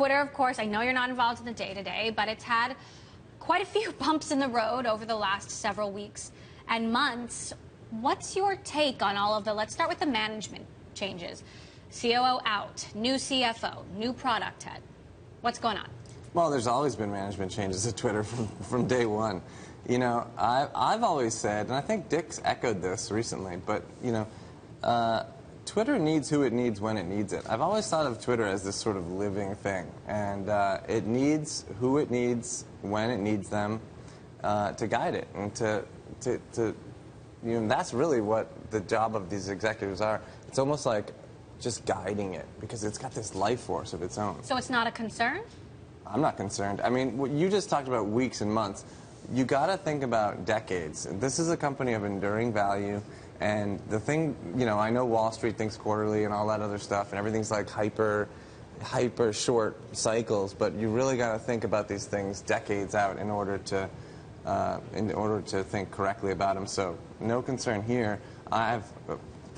Twitter, of course, I know you're not involved in the day-to-day, but it's had quite a few bumps in the road over the last several weeks and months. What's your take on all of the, let's start with the management changes. COO out, new CFO, new product head. What's going on? Well, there's always been management changes at Twitter from day one. You know, I've always said, and I think Dick's echoed this recently, but, you know, Twitter needs who it needs when it needs it. I've always thought of Twitter as this sort of living thing, and it needs who it needs when it needs them to guide it, and to you know, that's really what the job of these executives are. It's almost like just guiding it, because it's got this life force of its own. So it's not a concern? I'm not concerned. I mean, what you just talked about weeks and months. You got to think about decades. This is a company of enduring value, and the thing, you know, I know Wall Street thinks quarterly and all that other stuff, and everything's like hyper short cycles, but you really got to think about these things decades out in order to think correctly about them. So no concern here. I have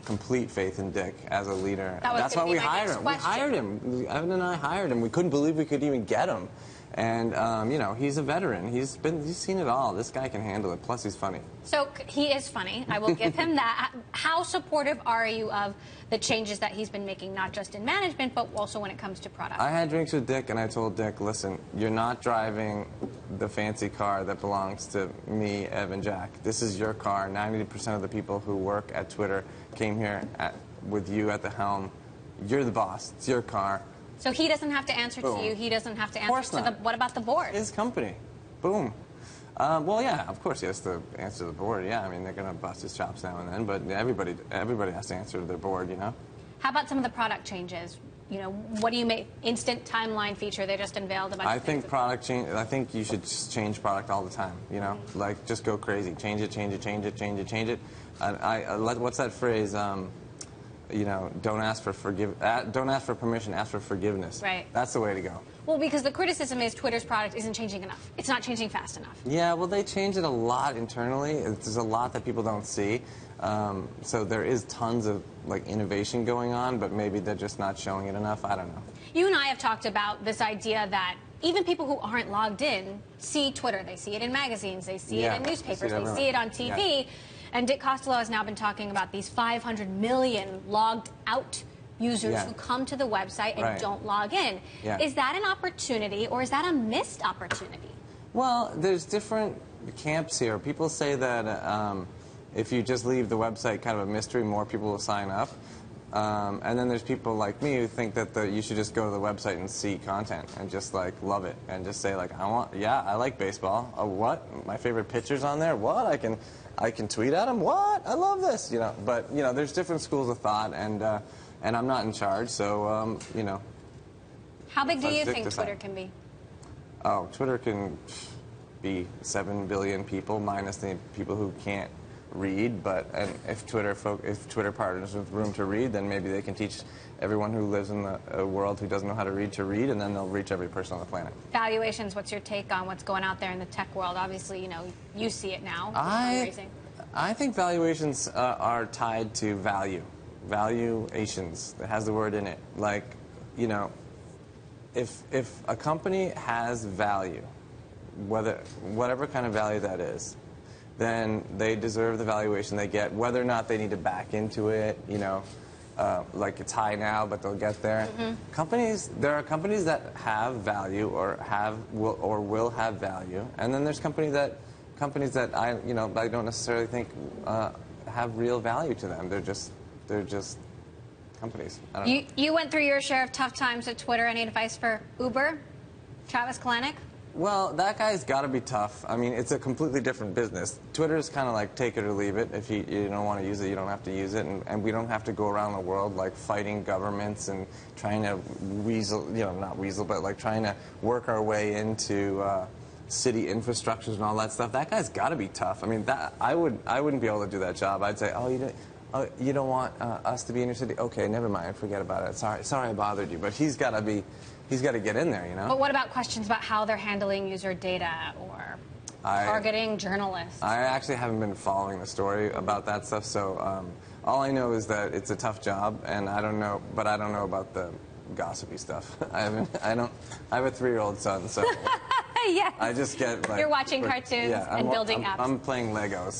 complete faith in Dick as a leader. That's why we hired him. We hired him. Evan and I hired him. We couldn't believe we could even get him. And, you know, he's a veteran. He's seen it all. This guy can handle it. Plus, he's funny. So he is funny. I will give him that. How supportive are you of the changes that he's been making, not just in management, but also when it comes to product? I had drinks with Dick, and I told Dick, listen, you're not driving the fancy car that belongs to me, Evan, Jack. This is your car. 90% of the people who work at Twitter came here with you at the helm. You're the boss. It's your car. So he doesn't have to answer to you. He doesn't have to answer to the. What about the board? His company. Boom. Well, yeah, of course he has to answer to the board. Yeah, I mean, they're going to bust his chops now and then, but everybody has to answer to their board, you know? How about some of the product changes? You know, what do you make? Instant timeline feature. They just unveiled a bunch of things. I think you should just change product all the time, you know? Like, just go crazy. Change it, change it, change it, change it, change it. What's that phrase? You know, don't ask for permission, ask for forgiveness. Right. That's the way to go. Well, because the criticism is Twitter's product isn't changing enough. It's not changing fast enough. Yeah, well, they change it a lot internally. There's a lot that people don't see. So there is tons of, like, innovation going on, but maybe they're just not showing it enough. I don't know. You and I have talked about this idea that even people who aren't logged in see Twitter. They see it in magazines. They see it in newspapers. They see it on TV. Yeah. And Dick COSTOLO has now been talking about these 500 million logged out users who come to the website and don't log in. Yeah. Is that an opportunity, or is that a missed opportunity? Well, there's different camps here. People say that if you just leave the website kind of a mystery, more people will sign up. And then there's people like me who think that you should just go to the website and see content and just, like, love it and just say, like, I like baseball. What? My favorite pitcher's on there? What? I can tweet at him? What? I love this, you know. But, you know, there's different schools of thought, and I'm not in charge, so, you know. How big do you think Twitter can be? Oh, Twitter can be 7 billion people, minus the people who can't read. And if Twitter partners with room to read, then maybe they can teach everyone who lives in a world who doesn't know how to read, and then they'll reach every person on the planet. Valuations, what's your take on what's going out there in the tech world? Obviously, you know, you see it now. I think valuations are tied to value. Valuations. It has the word in it. Like, you know, if a company has value, whatever kind of value that is, then they deserve the valuation they get, whether or not they need to back into it, you know. Like, it's high now, but they'll get there. There are companies that have value or will have value, and then there's companies that I don't necessarily think have real value to them. They're just companies. I don't know. You went through your share of tough times at Twitter. Any advice for Uber, Travis Kalanick? Well, that guy's got to be tough. I mean, it's a completely different business. Twitter's kind of like take it or leave it. If you don't want to use it, you don't have to use it. And we don't have to go around the world, like, fighting governments and trying to but trying to work our way into city infrastructures and all that stuff. That guy's got to be tough. I mean, I wouldn't be able to do that job. I'd say, you don't want us to be in your city? Okay, never mind. Forget about it. Sorry I bothered you. But he's got to get in there, you know? But what about questions about how they're handling user data or targeting journalists? I actually haven't been following the story about that stuff, so all I know is that it's a tough job, and I don't know about gossipy stuff. I have a 3-year-old son, so Yes. I just get like... You're watching cartoons and building apps. I'm playing Legos.